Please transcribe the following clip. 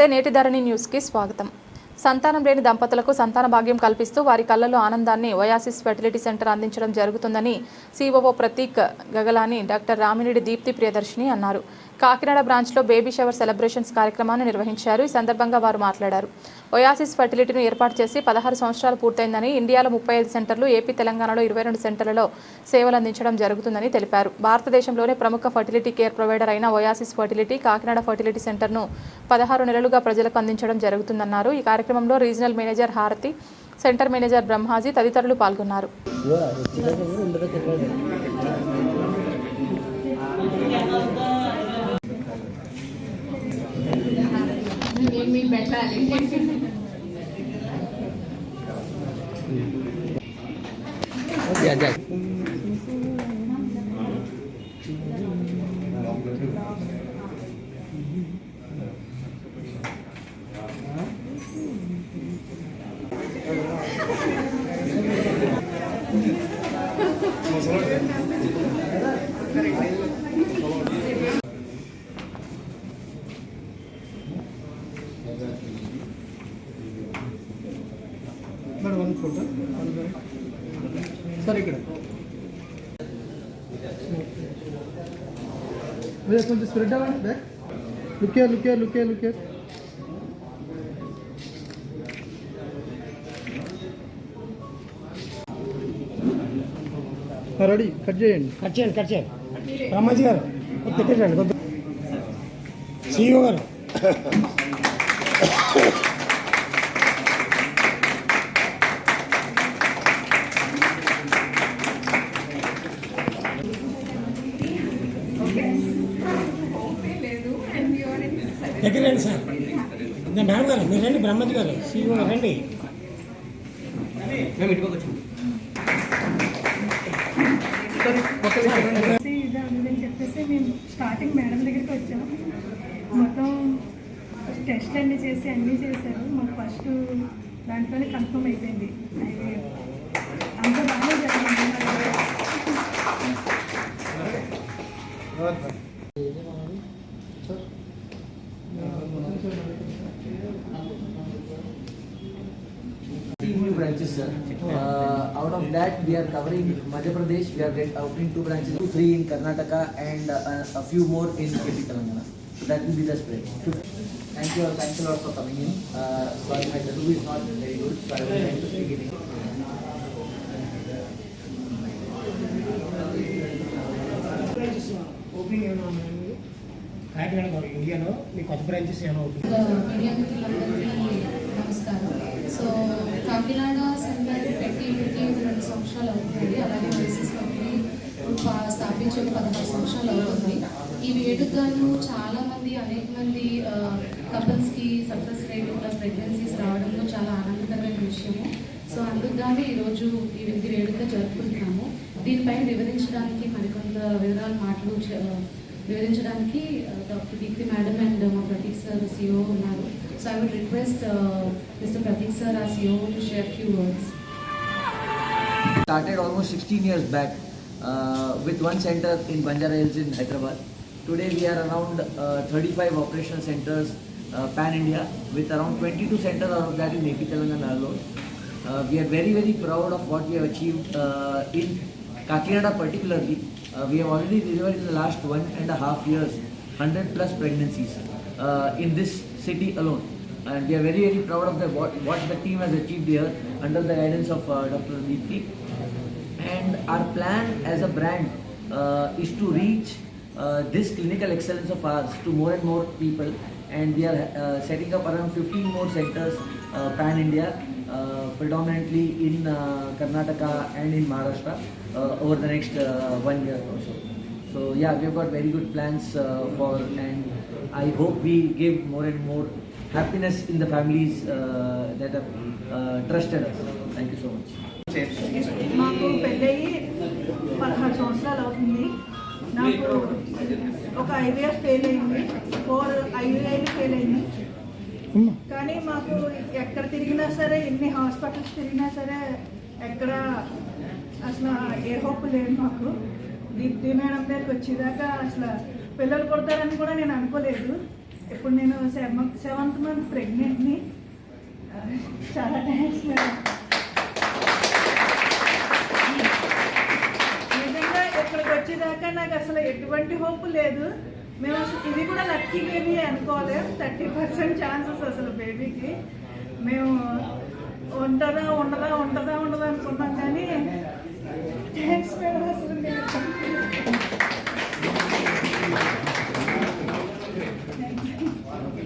నమస్తే, నేటి ధరణి న్యూస్కి స్వాగతం. సంతానం లేని దంపతులకు సంతాన భాగ్యం కల్పిస్తూ వారి కళ్ళలో ఆనందాన్ని ఒయాసిస్ ఫెర్టిలిటీ సెంటర్ అందించడం జరుగుతుందని సిఓఓ ప్రతీక్ గగలాని డాక్టర్ రామిరెడ్డి దీప్తి ప్రియదర్శిని అన్నారు. కాకినాడ బ్రాంచ్లో బేబీ షవర్ సెలబ్రేషన్స్ కార్యక్రమాన్ని నిర్వహించారు. ఈ సందర్భంగా వారు మాట్లాడారు. ఒయాసిస్ ఫెర్టిలిటీని ఏర్పాటు చేసి 16 సంవత్సరాలు పూర్తయిందని, ఇండియాలో 35 సెంటర్లు, ఏపీ తెలంగాణలో 22 సెంటర్లలో సేవలు అందించడం జరుగుతుందని తెలిపారు. భారతదేశంలోనే ప్రముఖ ఫర్టిలిటీ కేర్ ప్రొవైడర్ అయిన ఒయాసిస్ ఫర్టిలిటీ కాకినాడ ఫర్టిలిటీ సెంటర్ను 16 నెలలుగా ప్రజలకు అందించడం జరుగుతుందన్నారు. ఈ కార్యక్రమంలో రీజనల్ మేనేజర్ హారతి, సెంటర్ మేనేజర్ బ్రహ్మాజీ తదితరులు పాల్గొన్నారు. one photo. Sorry, kid. We are going to spread down back. Look here, look here, look here, look here. Ready? Cut చేయండి. కట్ చేయండి. రామాజీ గారు పెట్టండి కొంచెం. CEO గారు. దగ్గర రండి సార్. మేడం గారు మీరు రండి, బ్రహ్మజీ గారు CEO గారు రండి. మేము ఇటుకోవచ్చు చెప్పేసి మేము స్టార్టింగ్ మేడం దగ్గరికి వచ్చాము. మొత్తం టెస్ట్ అన్నీ చేసి అన్నీ చేశారు. మాకు ఫస్ట్ దాంట్లోనే కన్ఫర్మ్ అయిపోయింది. అంత బాగా జరిగింది. new branches, sir. Out of that, we are covering Madhya Pradesh. We are opening 2 branches, 3 in Karnataka, and a few more in AP Telangana. So that will be the spread. Thank you a lot for coming in. Sorry, my Telugu is not very good, so I will try to speak it in. Opening ఏమైనా ఉన్నాయండి కాకినాడ ఇండియాలో మీ కొత్త branches ఏమైనా opening? Media మిత్రులందరికీ నమస్కారం. So Kakinada centre పెట్టి 2 సంవత్సరాలు అవుతుంది. అలాగే ఒయాసిస్ కంపెనీ స్థాపించి 16 సంవత్సరాలు అవుతుంది. ఈ వేడుకు గాను చాలామంది అనేక మంది కపుల్స్కి సక్సెస్ రేట్ ప్లస్ ప్రెగ్నెన్సీస్ రావడంలో చాలా ఆనందకరమైన విషయము. సో అందుకు గాను ఈరోజు ఈ వేడుక జరుపుకుంటున్నాము. దీనిపైన వివరించడానికి మరికొంత మాటలు వివరించడానికి డాక్టర్ దీప్తి మేడం అండ్ మా ప్రతీక్ సార్ CEO ఉన్నారు. So I would request Mr. Pratik sir, our CEO, to share a few words. Started almost 16 years back with one center in Banjara Hills in Hyderabad. Today we are around 35 operational centers pan-India with around 22 centers out of that in AP Telangana alone. We are very, very proud of what we have achieved in Kakinada particularly. We have already delivered in the last 1.5 years 100 plus pregnancies in this city alone, and we are very, very proud of what the team has achieved here under the guidance of Dr. Deepthi. And our plan as a brand is to reach this clinical excellence of ours to more and more people, and we are setting up around 15 more centers pan India, predominantly in Karnataka and in Maharashtra over the next 1 year or so. So yeah, we have got very good plans for, and I hope we give more and more happiness in the families that have trusted us. Thank you so much. మాకు పెళ్ళయి 16 సంవత్సరాలు అవుతుంది. నాకు ఒక IVF fail అయింది, 4 IUI fail అయింది. కానీ మాకు ఎక్కడ తిరిగినా సరే, ఎన్ని హాస్పిటల్స్ తిరిగినా సరే, ఎక్కడ అసలు ఏ హోప్ లేదు మాకు. దీప్తి మేడం దగ్గరికి వచ్చేదాకా అసలు పిల్లలు పుడతారని కూడా నేను అనుకోలేదు. ఇప్పుడు నేను 7th మంత్ ప్రెగ్నెంట్ని. చాలా థ్యాంక్స్ మేడం. నిజంగా ఇక్కడికి వచ్చేదాకా నాకు అసలు ఎటువంటి హోప్ లేదు. మేము అసలు ఇది కూడా లక్కీ బేబీ అనుకోలేం. 30% ఛాన్సెస్ అసలు బేబీకి. మేము ఉంటుందా ఉండదా అనుకున్నాం కానీ థ్యాంక్స్ మేడం. అసలు